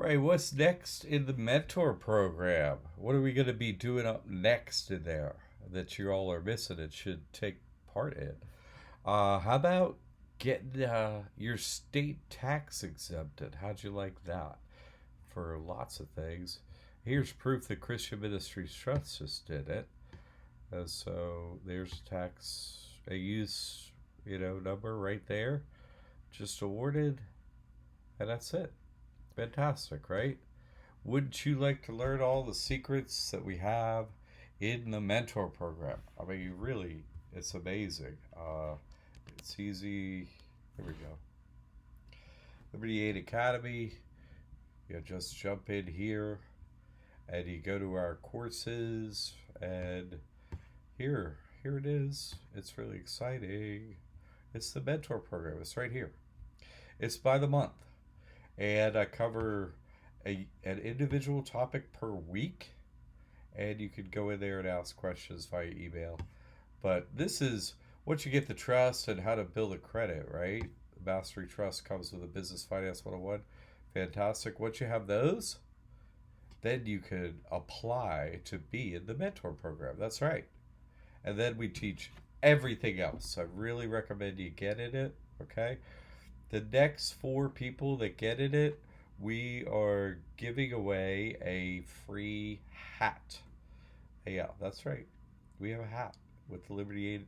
right, what's next in the mentor program? What are we going to be doing up next in there that you all are missing and should take part in? How about getting your state tax exempted? How'd you like that? For lots of things. Here's proof that Christian Ministries Trust just did it. So there's a use, number right there. Just awarded, and that's it. Fantastic, right? Wouldn't you like to learn all the secrets that we have in the mentor program? I mean, really, it's amazing. It's easy. Here we go. Liberty Aid Academy. You just jump in here and you go to our courses, and here it is. It's really exciting. It's the mentor program. It's right here. It's by the month, and I cover an individual topic per week, and you could go in there and ask questions via email. But this is once you get the trust and how to build a credit, right? Mastery Trust comes with a Business Finance 101. Fantastic. Once you have those, then you could apply to be in the mentor program. That's right. And then we teach everything else. I really recommend you get in it, okay? The next 4 people that get in it, we are giving away a free hat. Yeah, that's right. We have a hat with the Liberty Aid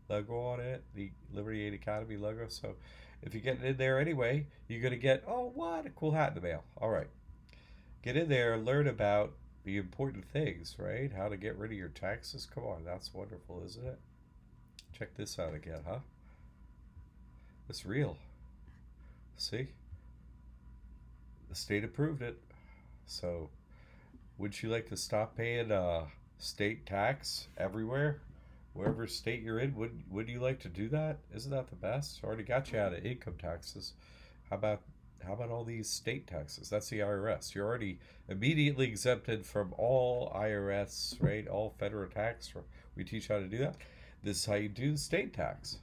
logo on it, the Liberty Aid Academy logo. So if you get in there anyway, you're going to get, oh, what a cool hat in the mail. All right. Get in there, learn about the important things, right? How to get rid of your taxes. Come on, that's wonderful, isn't it? Check this out again, huh? It's real. See? The state approved it. So, would you like to stop paying state tax everywhere? Wherever state you're in, would you like to do that? Isn't that the best? Already got you out of income taxes. How about all these state taxes? That's the IRS. You're already immediately exempted from all IRS, right? All federal tax. We teach how to do that. This is how you do the state tax.